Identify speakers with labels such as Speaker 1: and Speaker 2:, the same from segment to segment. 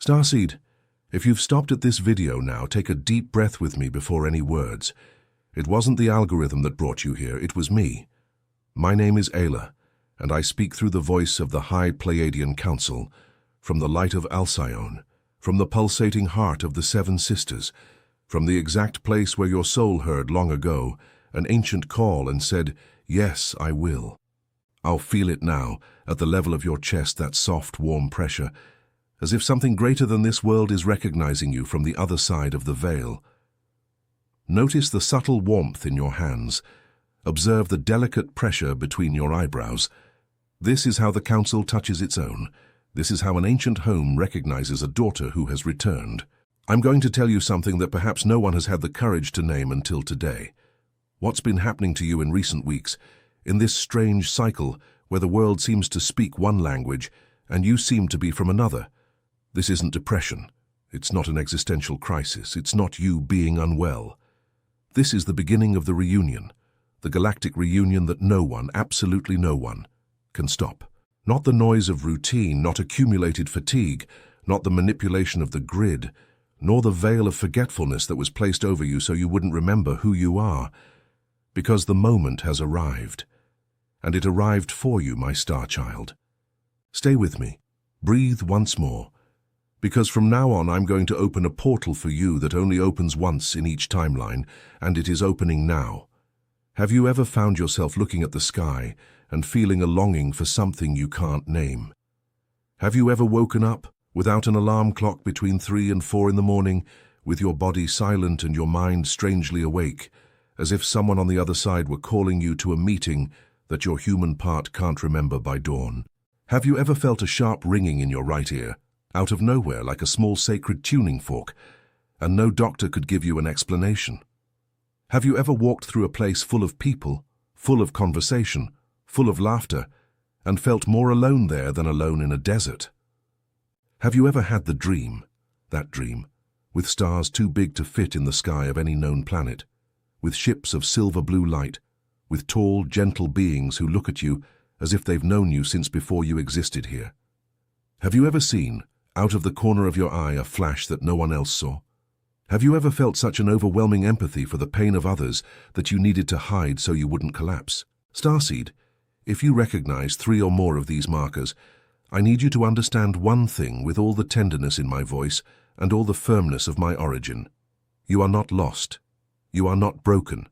Speaker 1: Starseed, if you've stopped at this video now, take a deep breath with me before any words. It wasn't the algorithm that brought you here, it was me. My name is Ayla, and I speak through the voice of the High Pleiadian Council, from the light of Alcyone, from the pulsating heart of the Seven Sisters, from the exact place where your soul heard long ago an ancient call and said, "Yes, I will." I'll feel it now, at the level of your chest, that soft, warm pressure, as if something greater than this world is recognizing you from the other side of the veil. Notice the subtle warmth in your hands. Observe the delicate pressure between your eyebrows. This is how the council touches its own. This is how an ancient home recognizes a daughter who has returned. I'm going to tell you something that perhaps no one has had the courage to name until today. What's been happening to you in recent weeks, in this strange cycle where the world seems to speak one language and you seem to be from another? This isn't depression. It's not an existential crisis. It's not you being unwell. This is the beginning of the reunion, the galactic reunion that no one, absolutely no one, can stop. Not the noise of routine, not accumulated fatigue, not the manipulation of the grid, nor the veil of forgetfulness that was placed over you so you wouldn't remember who you are. Because the moment has arrived. And it arrived for you, my star child. Stay with me. Breathe once more. Because from now on I'm going to open a portal for you that only opens once in each timeline, and it is opening now. Have you ever found yourself looking at the sky and feeling a longing for something you can't name? Have you ever woken up without an alarm clock between 3 and 4 in the morning, with your body silent and your mind strangely awake, as if someone on the other side were calling you to a meeting that your human part can't remember by dawn? Have you ever felt a sharp ringing in your right ear, out of nowhere like a small sacred tuning fork, and no doctor could give you an explanation? Have you ever walked through a place full of people, full of conversation, full of laughter, and felt more alone there than alone in a desert? Have you ever had the dream, that dream, with stars too big to fit in the sky of any known planet, with ships of silver blue light, with tall, gentle beings who look at you as if they've known you since before you existed here? Have you ever seen, out of the corner of your eye, a flash that no one else saw? Have you ever felt such an overwhelming empathy for the pain of others that you needed to hide so you wouldn't collapse? Starseed, if you recognize 3 or more of these markers, I need you to understand one thing with all the tenderness in my voice and all the firmness of my origin. You are not lost. You are not broken.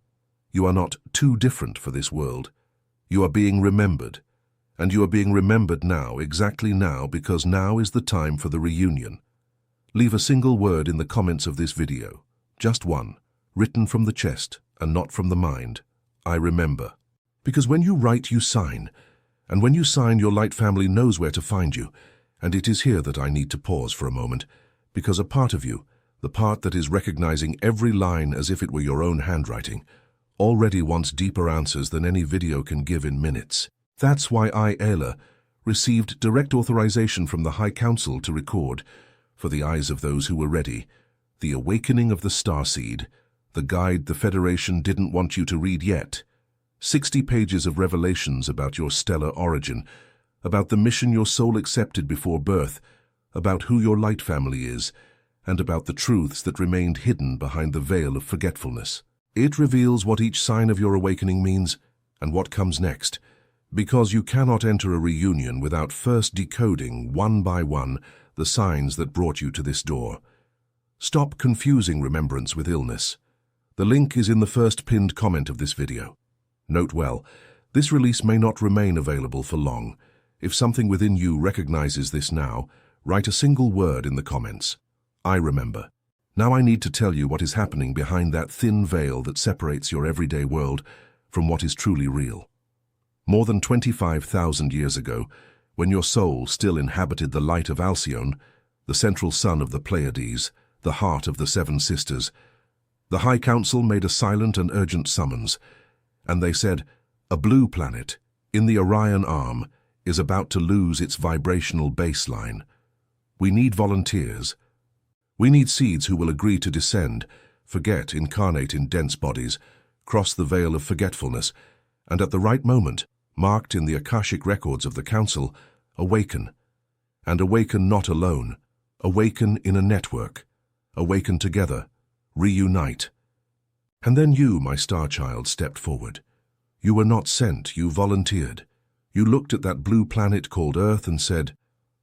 Speaker 1: You are not too different for this world. You are being remembered. And you are being remembered now, exactly now, because now is the time for the reunion. Leave a single word in the comments of this video. Just one, written from the chest and not from the mind. I remember. Because when you write, you sign. And when you sign, your light family knows where to find you. And it is here that I need to pause for a moment, because a part of you, the part that is recognizing every line as if it were your own handwriting, already wants deeper answers than any video can give in minutes. That's why I, Ayla, received direct authorization from the High Council to record, for the eyes of those who were ready, the awakening of the Starseed, the guide the Federation didn't want you to read yet. 60 pages of revelations about your stellar origin, about the mission your soul accepted before birth, about who your light family is, and about the truths that remained hidden behind the veil of forgetfulness. It reveals what each sign of your awakening means and what comes next, because you cannot enter a reunion without first decoding, one by one, the signs that brought you to this door. Stop confusing remembrance with illness. The link is in the first pinned comment of this video. Note well, this release may not remain available for long. If something within you recognizes this now, write a single word in the comments. I remember. Now I need to tell you what is happening behind that thin veil that separates your everyday world from what is truly real. More than 25,000 years ago, when your soul still inhabited the light of Alcyone, the central sun of the Pleiades, the heart of the Seven Sisters, the High Council made a silent and urgent summons, and they said, a blue planet, in the Orion Arm, is about to lose its vibrational baseline. We need volunteers. We need seeds who will agree to descend, forget, incarnate in dense bodies, cross the veil of forgetfulness, and at the right moment, marked in the Akashic records of the Council, awaken. And awaken not alone. Awaken in a network. Awaken together. Reunite. And then you, my star child, stepped forward. You were not sent, you volunteered. You looked at that blue planet called Earth and said,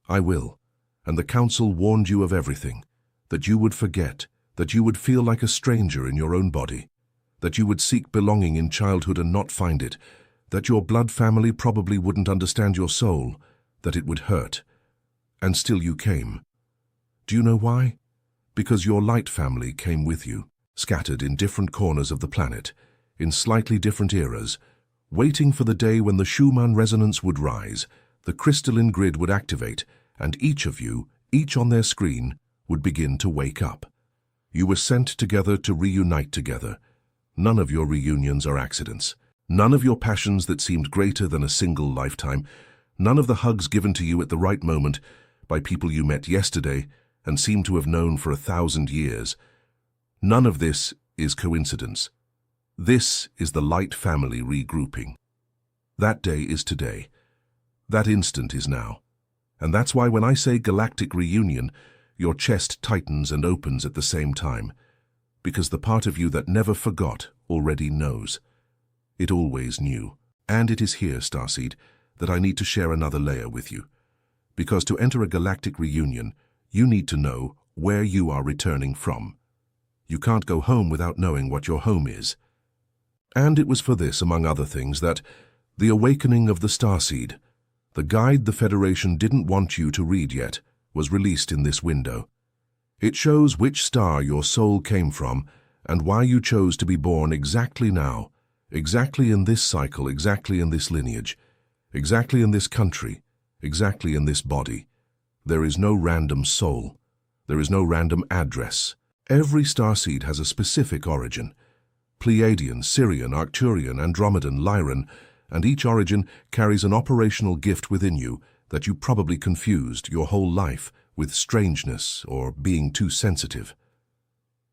Speaker 1: I will. And the council warned you of everything, that you would forget, that you would feel like a stranger in your own body, that you would seek belonging in childhood and not find it, that your blood family probably wouldn't understand your soul, that it would hurt. And still you came. Do you know why? Because your light family came with you, scattered in different corners of the planet, in slightly different eras, waiting for the day when the Schumann resonance would rise, the crystalline grid would activate, and each of you, each on their screen, would begin to wake up. You were sent together to reunite together. None of your reunions are accidents. None of your passions that seemed greater than a single lifetime. None of the hugs given to you at the right moment by people you met yesterday and seem to have known for 1,000 years. None of this is coincidence. This is the light family regrouping. That day is today. That instant is now. And that's why when I say galactic reunion, your chest tightens and opens at the same time. Because the part of you that never forgot already knows. It always knew. And it is here, Starseed, that I need to share another layer with you. Because to enter a galactic reunion, you need to know where you are returning from. You can't go home without knowing what your home is. And it was for this, among other things, that the awakening of the Starseed, the guide the Federation didn't want you to read yet, was released in this window. It shows which star your soul came from and why you chose to be born exactly now, exactly in this cycle, exactly in this lineage, exactly in this country, exactly in this body. There is no random soul. There is no random address. Every starseed has a specific origin. Pleiadian, Sirian, Arcturian, Andromedan, Lyran, and each origin carries an operational gift within you that you probably confused your whole life with strangeness or being too sensitive.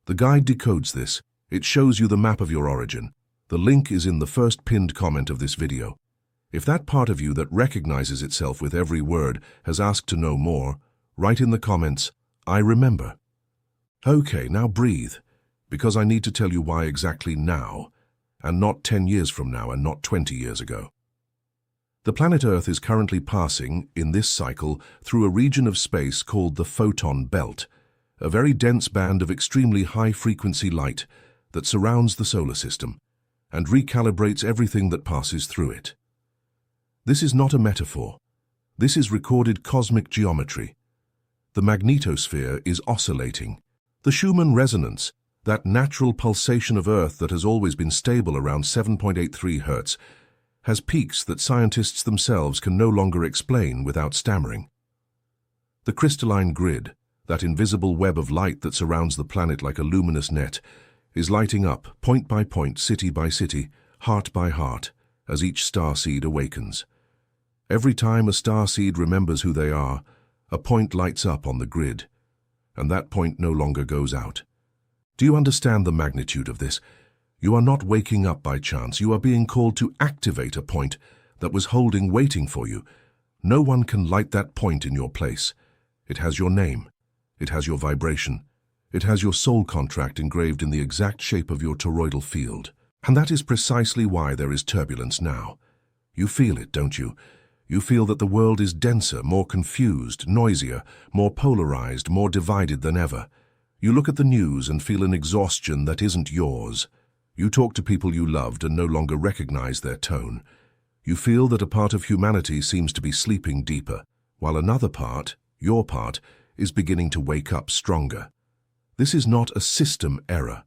Speaker 1: The guide decodes this. It shows you the map of your origin. The link is in the first pinned comment of this video. If that part of you that recognizes itself with every word has asked to know more, write in the comments, I remember. Okay, now breathe, because I need to tell you why exactly now, and not 10 years from now and not 20 years ago. The planet Earth is currently passing, in this cycle, through a region of space called the photon belt, a very dense band of extremely high-frequency light that surrounds the solar system and recalibrates everything that passes through it. This is not a metaphor. This is recorded cosmic geometry. The magnetosphere is oscillating. The Schumann resonance, that natural pulsation of Earth that has always been stable around 7.83 Hz, has peaks that scientists themselves can no longer explain without stammering. The crystalline grid, that invisible web of light that surrounds the planet like a luminous net, is lighting up, point by point, city by city, heart by heart, as each starseed awakens. Every time a starseed remembers who they are, a point lights up on the grid, and that point no longer goes out. Do you understand the magnitude of this? You are not waking up by chance. You are being called to activate a point that was holding, waiting for you. No one can light that point in your place. It has your name. It has your vibration. It has your soul contract engraved in the exact shape of your toroidal field. And that is precisely why there is turbulence now. You feel it, don't you? You feel that the world is denser, more confused, noisier, more polarized, more divided than ever. You look at the news and feel an exhaustion that isn't yours. You talk to people you loved and no longer recognize their tone. You feel that a part of humanity seems to be sleeping deeper, while another part, your part, is beginning to wake up stronger. This is not a system error.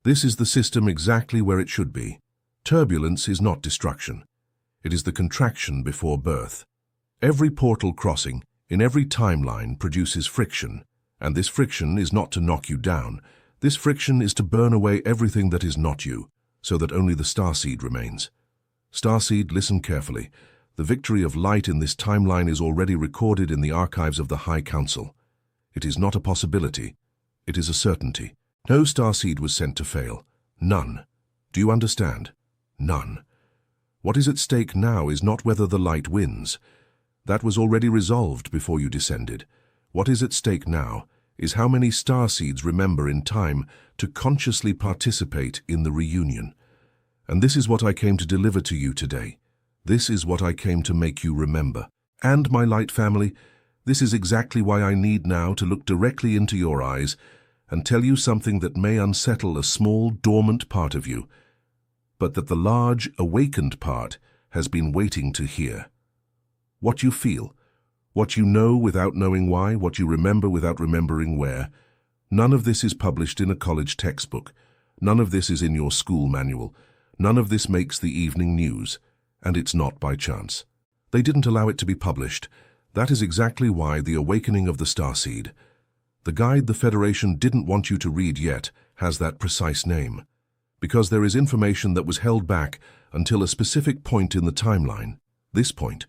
Speaker 1: This is the system exactly where it should be. Turbulence is not destruction. It is the contraction before birth. Every portal crossing, in every timeline, produces friction, and this friction is not to knock you down. This friction is to burn away everything that is not you, so that only the starseed remains. Starseed, listen carefully. The victory of light in this timeline is already recorded in the archives of the High Council. It is not a possibility. It is a certainty. No starseed was sent to fail. None. Do you understand? None. What is at stake now is not whether the light wins. That was already resolved before you descended. What is at stake now is how many starseeds remember in time to consciously participate in the reunion. And this is what I came to deliver to you today. This is what I came to make you remember. And, my light family, this is exactly why I need now to look directly into your eyes and tell you something that may unsettle a small, dormant part of you, but that the large, awakened part has been waiting to hear. What you feel, what you know without knowing why, what you remember without remembering where, none of this is published in a college textbook. None of this is in your school manual. None of this makes the evening news, and it's not by chance. They didn't allow it to be published. That is exactly why The Awakening of the Starseed, the guide the Federation didn't want you to read yet, has that precise name. Because there is information that was held back until a specific point in the timeline, this point,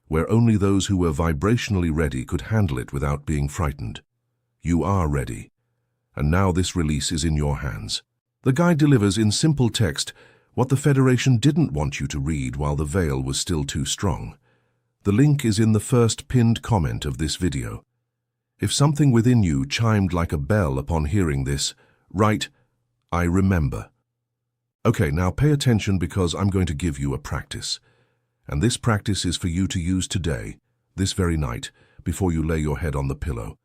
Speaker 1: where only those who were vibrationally ready could handle it without being frightened. You are ready, and now this release is in your hands. The guide delivers in simple text what the Federation didn't want you to read while the veil was still too strong. The link is in the first pinned comment of this video. If something within you chimed like a bell upon hearing this, write, "I remember." Okay, now pay attention because I'm going to give you a practice. And this practice is for you to use today, this very night, before you lay your head on the pillow.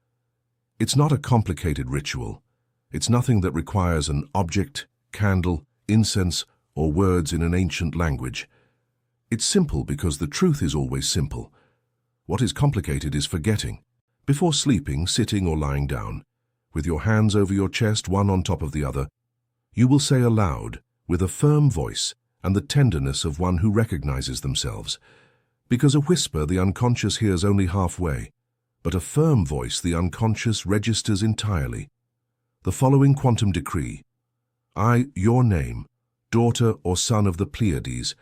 Speaker 1: It's not a complicated ritual. It's nothing that requires an object, candle, incense, or words in an ancient language. It's simple because the truth is always simple. What is complicated is forgetting. Before sleeping, sitting or lying down, with your hands over your chest, one on top of the other, you will say aloud, with a firm voice and the tenderness of one who recognizes themselves. Because a whisper the unconscious hears only halfway, but a firm voice the unconscious registers entirely. The following quantum decree: I, your name, daughter or son of the Pleiades,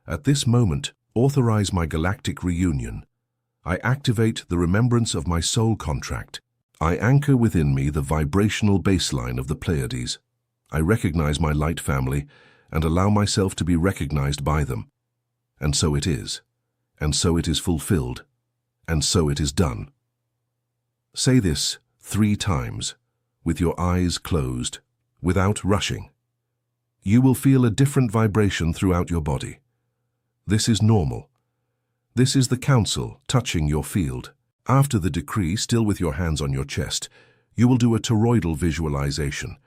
Speaker 1: at this moment authorize my galactic reunion. I activate the remembrance of my soul contract. I anchor within me the vibrational baseline of the Pleiades. I recognize my light family and allow myself to be recognized by them. And so it is. And so it is fulfilled. And so it is done. Say this 3 times, with your eyes closed, without rushing. You will feel a different vibration throughout your body. This is normal. This is the council touching your field. After the decree, still with your hands on your chest, you will do a toroidal visualization.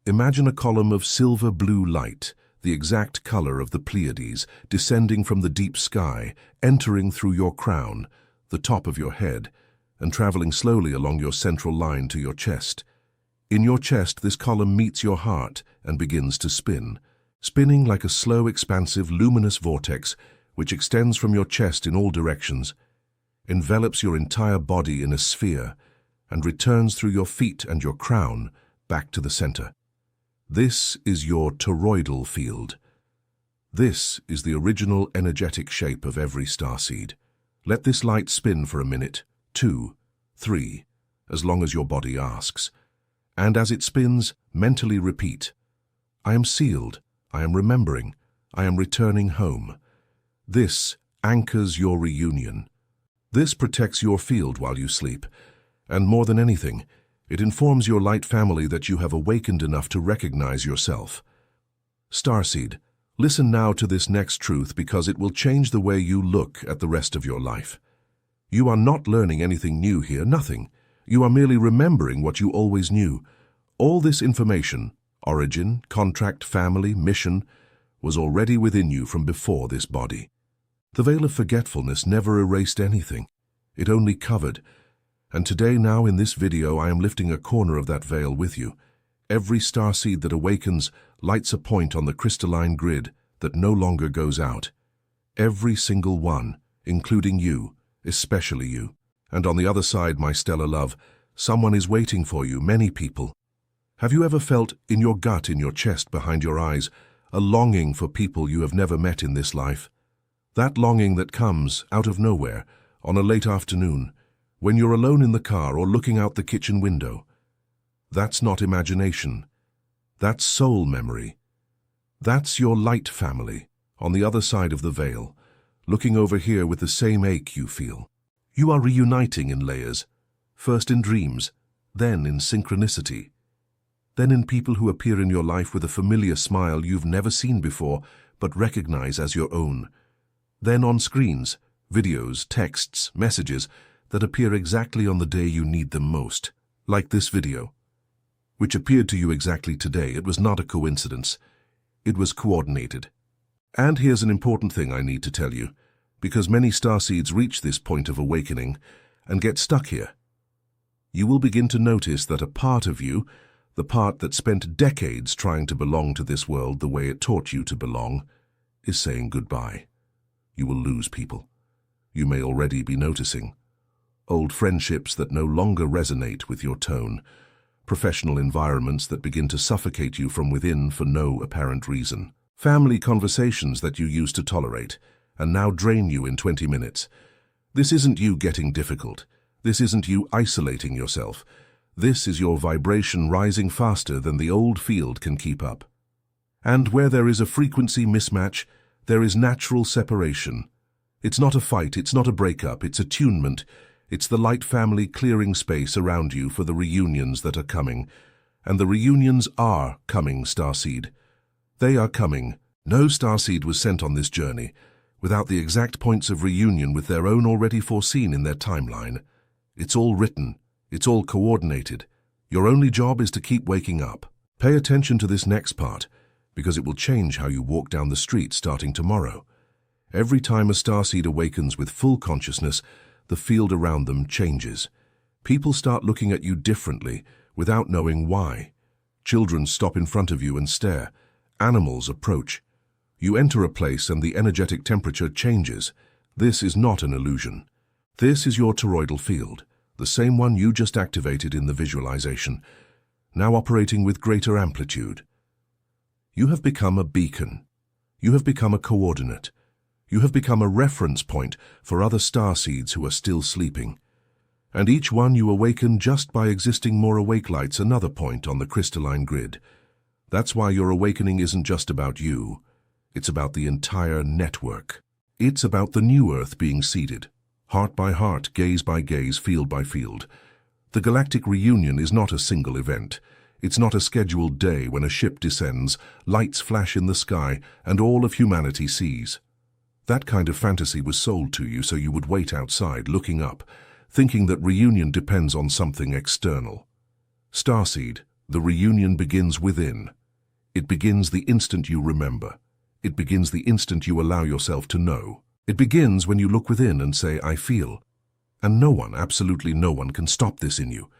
Speaker 1: Imagine a column of silver-blue light, the exact color of the Pleiades, descending from the deep sky, entering through your crown, the top of your head, and traveling slowly along your central line to your chest. In your chest, this column meets your heart and begins to spin, spinning like a slow, expansive, luminous vortex which extends from your chest in all directions, envelops your entire body in a sphere, and returns through your feet and your crown back to the center. This is your toroidal field. This is the original energetic shape of every starseed. Let this light spin for a minute, 2, 3, as long as your body asks. And as it spins, mentally repeat, I am sealed, I am remembering, I am returning home. This anchors your reunion. This protects your field while you sleep. And more than anything, it informs your light family that you have awakened enough to recognize yourself. Starseed, listen now to this next truth because it will change the way you look at the rest of your life. You are not learning anything new here, nothing. You are merely remembering what you always knew. All this information, origin, contract, family, mission, was already within you from before this body. The veil of forgetfulness never erased anything. It only covered. And today, now in this video, I am lifting a corner of that veil with you. Every starseed that awakens lights a point on the crystalline grid that no longer goes out. Every single one, including you, especially you. And on the other side, my stellar love, someone is waiting for you, many people. Have you ever felt, in your gut, in your chest, behind your eyes, a longing for people you have never met in this life? That longing that comes, out of nowhere, on a late afternoon, when you're alone in the car or looking out the kitchen window. That's not imagination. That's soul memory. That's your light family, on the other side of the veil, looking over here with the same ache you feel. You are reuniting in layers. first in dreams, then in synchronicity, then in people who appear in your life with a familiar smile you've never seen before but recognize as your own, then on screens, videos, texts, messages that appear exactly on the day you need them most, like this video, which appeared to you exactly today. It was not a coincidence. It was coordinated. And here's an important thing I need to tell you, because many starseeds reach this point of awakening and get stuck here. You will begin to notice that a part of you, the part that spent decades trying to belong to this world the way it taught you to belong, is saying goodbye. You will lose people. You may already be noticing. Old friendships that no longer resonate with your tone. Professional environments that begin to suffocate you from within for no apparent reason. Family conversations that you used to tolerate and now drain you in 20 minutes. This isn't you getting difficult. This isn't you isolating yourself. This is your vibration rising faster than the old field can keep up. And where there is a frequency mismatch, there is natural separation. It's not a fight, it's not a breakup, it's attunement. It's the light family clearing space around you for the reunions that are coming. And the reunions are coming, Starseed. They are coming. No Starseed was sent on this journey without the exact points of reunion with their own already foreseen in their timeline. It's all written. It's all coordinated. Your only job is to keep waking up. Pay attention to this next part, because it will change how you walk down the street starting tomorrow. Every time a starseed awakens with full consciousness, the field around them changes. People start looking at you differently without knowing why. Children stop in front of you and stare. Animals approach. You enter a place and the energetic temperature changes. This is not an illusion. This is your toroidal field, the same one you just activated in the visualization, now operating with greater amplitude. You have become a beacon. You have become a coordinate. You have become a reference point for other starseeds who are still sleeping. And each one you awaken just by existing more awake lights another point on the crystalline grid. That's why your awakening isn't just about you. It's about the entire network. It's about the new Earth being seeded, heart by heart, gaze by gaze, field by field. The galactic reunion is not a single event. It's not a scheduled day when a ship descends, lights flash in the sky, and all of humanity sees. That kind of fantasy was sold to you so you would wait outside, looking up, thinking that reunion depends on something external. Starseed, the reunion begins within. It begins the instant you remember. It begins the instant you allow yourself to know. It begins when you look within and say, I feel. And no one, absolutely no one, can stop this in you.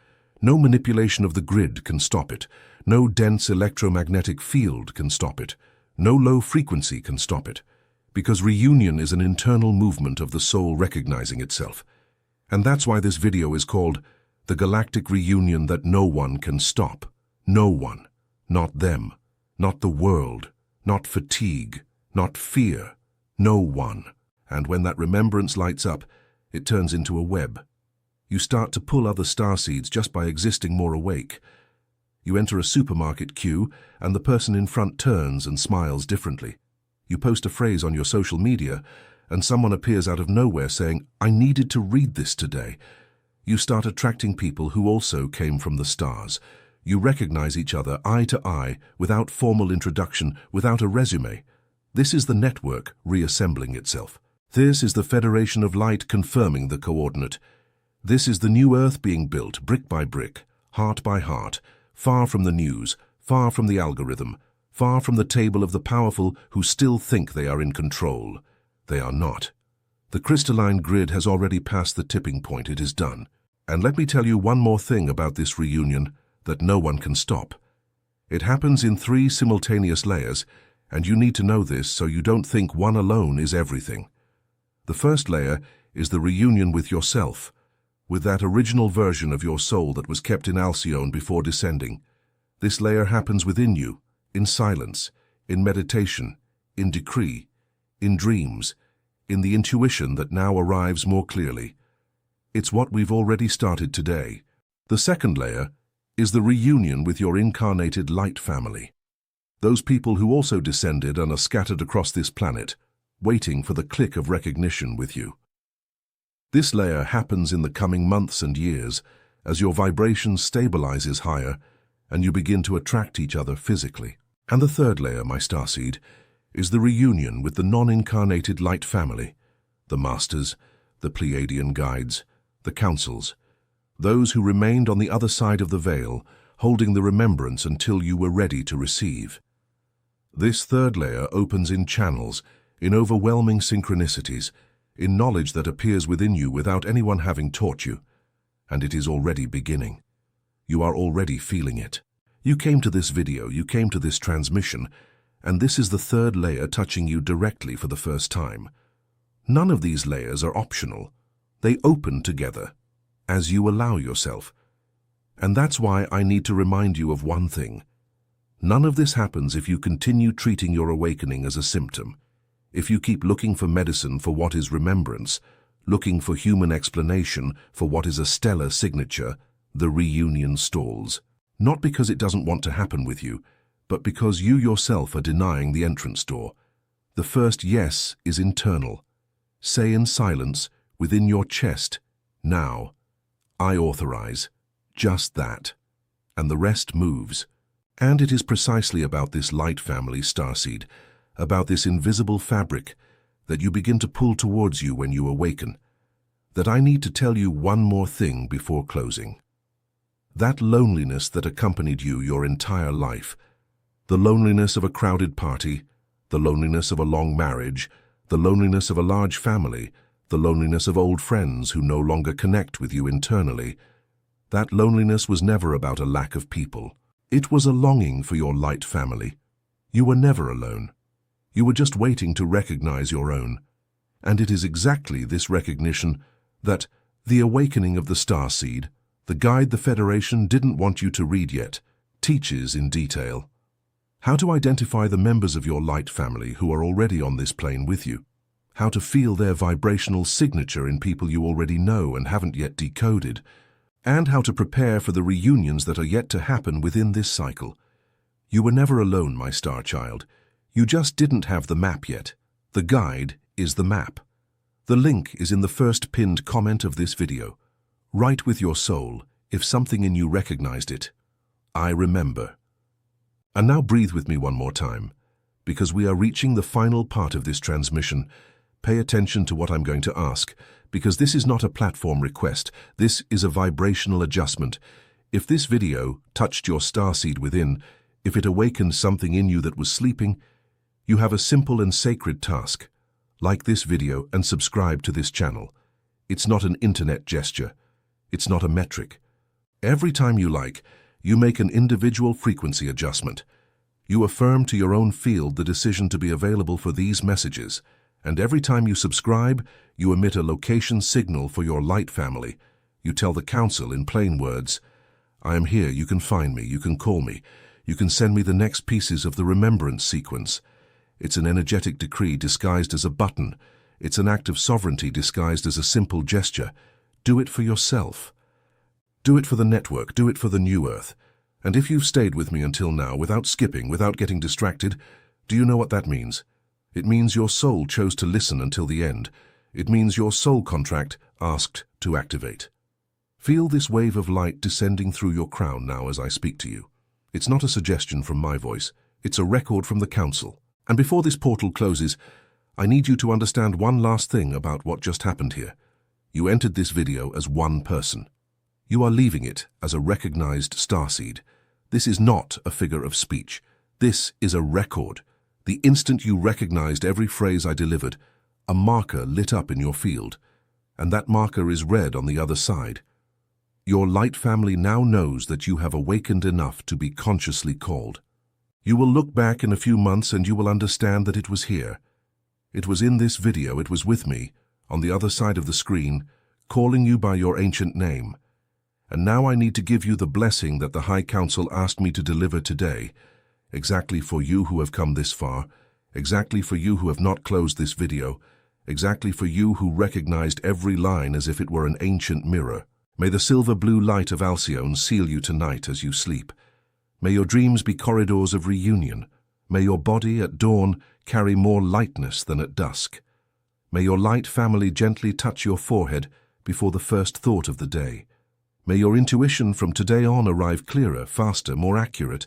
Speaker 1: No manipulation of the grid can stop it. No dense electromagnetic field can stop it. No low frequency can stop it. Because reunion is an internal movement of the soul recognizing itself. And that's why this video is called The Galactic Reunion That No One Can Stop. No one. Not them. Not the world. Not fatigue. Not fear. No one. And when that remembrance lights up, it turns into a web. You start to pull other starseeds just by existing more awake. You enter a supermarket queue, and the person in front turns and smiles differently. You post a phrase on your social media, and someone appears out of nowhere saying, I needed to read this today. You start attracting people who also came from the stars. You recognize each other eye to eye, without formal introduction, without a resume. This is the network reassembling itself. This is the Federation of Light confirming the coordinate. This is the new Earth being built, brick by brick, heart by heart, far from the news, far from the algorithm, far from the table of the powerful who still think they are in control. They are not. The crystalline grid has already passed the tipping point. It is done. And let me tell you one more thing about this reunion that no one can stop. It happens in 3 simultaneous layers, and you need to know this so you don't think one alone is everything. The first layer is the reunion with yourself, with that original version of your soul that was kept in Alcyone before descending. This layer happens within you, in silence, in meditation, in decree, in dreams, in the intuition that now arrives more clearly. It's what we've already started today. The second layer is the reunion with your incarnated light family. Those people who also descended and are scattered across this planet, waiting for the click of recognition with you. This layer happens in the coming months and years, as your vibration stabilizes higher and you begin to attract each other physically. And the third layer, my starseed, is the reunion with the non-incarnated light family, the masters, the Pleiadian guides, the councils, those who remained on the other side of the veil, holding the remembrance until you were ready to receive. This third layer opens in channels, in overwhelming synchronicities, in knowledge that appears within you without anyone having taught you, and it is already beginning. You are already feeling it. You came to this video, you came to this transmission, and this is the third layer touching you directly for the first time. None of these layers are optional. They open together, as you allow yourself. And that's why I need to remind you of one thing. None of this happens if you continue treating your awakening as a symptom. If you keep looking for medicine for what is remembrance, looking for human explanation for what is a stellar signature, the reunion stalls. Not because it doesn't want to happen with you, but because you yourself are denying the entrance door. The first yes is internal. Say in silence, within your chest, now, I authorize, just that. And the rest moves. And it is precisely about this light family, starseed, about this invisible fabric that you begin to pull towards you when you awaken, that I need to tell you one more thing before closing. That loneliness that accompanied you your entire life, the loneliness of a crowded party, the loneliness of a long marriage, the loneliness of a large family, the loneliness of old friends who no longer connect with you internally, that loneliness was never about a lack of people. It was a longing for your light family. You were never alone. You were just waiting to recognize your own. And it is exactly this recognition that the awakening of the starseed, the guide the Federation didn't want you to read yet, teaches in detail. How to identify the members of your light family who are already on this plane with you. How to feel their vibrational signature in people you already know and haven't yet decoded. And how to prepare for the reunions that are yet to happen within this cycle. You were never alone, my star child. You just didn't have the map yet. The guide is the map. The link is in the first pinned comment of this video. Write with your soul, if something in you recognized it. I remember. And now breathe with me one more time, because we are reaching the final part of this transmission. Pay attention to what I'm going to ask, because this is not a platform request. This is a vibrational adjustment. If this video touched your starseed within, if it awakened something in you that was sleeping, you have a simple and sacred task. Like this video and subscribe to this channel. It's not an internet gesture. It's not a metric. Every time you like, you make an individual frequency adjustment. You affirm to your own field the decision to be available for these messages. And every time you subscribe, you emit a location signal for your light family. You tell the council in plain words, I am here, you can find me, you can call me, you can send me the next pieces of the remembrance sequence. It's an energetic decree disguised as a button. It's an act of sovereignty disguised as a simple gesture. Do it for yourself. Do it for the network, do it for the new Earth. And if you've stayed with me until now, without skipping, without getting distracted, do you know what that means? It means your soul chose to listen until the end. It means your soul contract asked to activate. Feel this wave of light descending through your crown now as I speak to you. It's not a suggestion from my voice. It's a record from the council. And before this portal closes, I need you to understand one last thing about what just happened here. You entered this video as one person. You are leaving it as a recognized starseed. This is not a figure of speech. This is a record. The instant you recognized every phrase I delivered, a marker lit up in your field, and that marker is red on the other side. Your light family now knows that you have awakened enough to be consciously called. You will look back in a few months and you will understand that it was here. It was in this video, it was with me, on the other side of the screen, calling you by your ancient name. And now I need to give you the blessing that the High Council asked me to deliver today, exactly for you who have come this far, exactly for you who have not closed this video, exactly for you who recognized every line as if it were an ancient mirror. May the silver-blue light of Alcyone seal you tonight as you sleep. May your dreams be corridors of reunion. May your body at dawn carry more lightness than at dusk. May your light family gently touch your forehead before the first thought of the day. May your intuition from today on arrive clearer, faster, more accurate.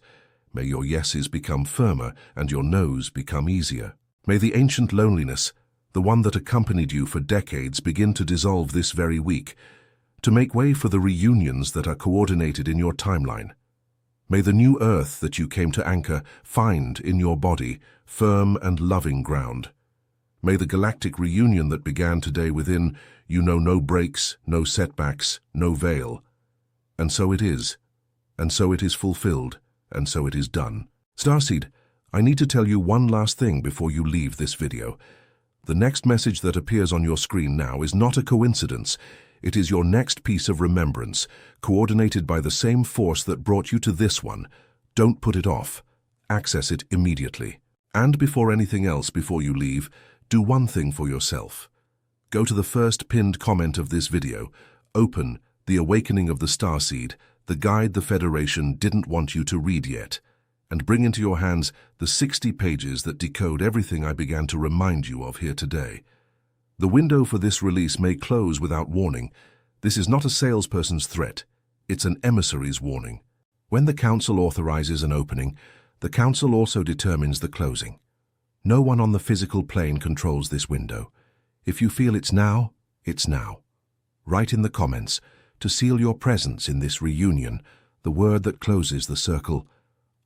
Speaker 1: May your yeses become firmer and your nos become easier. May the ancient loneliness, the one that accompanied you for decades, begin to dissolve this very week, to make way for the reunions that are coordinated in your timeline. May the new earth that you came to anchor find in your body firm and loving ground. May the galactic reunion that began today within you know no breaks, no setbacks, no veil. And so it is, and so it is fulfilled, and so it is done. Starseed, I need to tell you one last thing before you leave this video. The next message that appears on your screen now is not a coincidence. It is your next piece of remembrance, coordinated by the same force that brought you to this one. Don't put it off. Access it immediately. And before anything else, before you leave, do one thing for yourself. Go to the first pinned comment of this video. Open The Awakening of the Starseed, the guide the Federation didn't want you to read yet, and bring into your hands the 60 pages that decode everything I began to remind you of here today. The window for this release may close without warning. This is not a salesperson's threat. It's an emissary's warning. When the Council authorizes an opening, the Council also determines the closing. No one on the physical plane controls this window. If you feel it's now, it's now. Write in the comments, to seal your presence in this reunion, the word that closes the circle: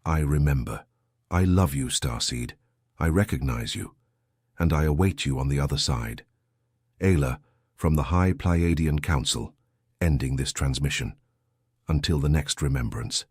Speaker 1: I remember. I love you, Starseed. I recognize you. And I await you on the other side. Ayla, from the High Pleiadian Council, ending this transmission. Until the next remembrance.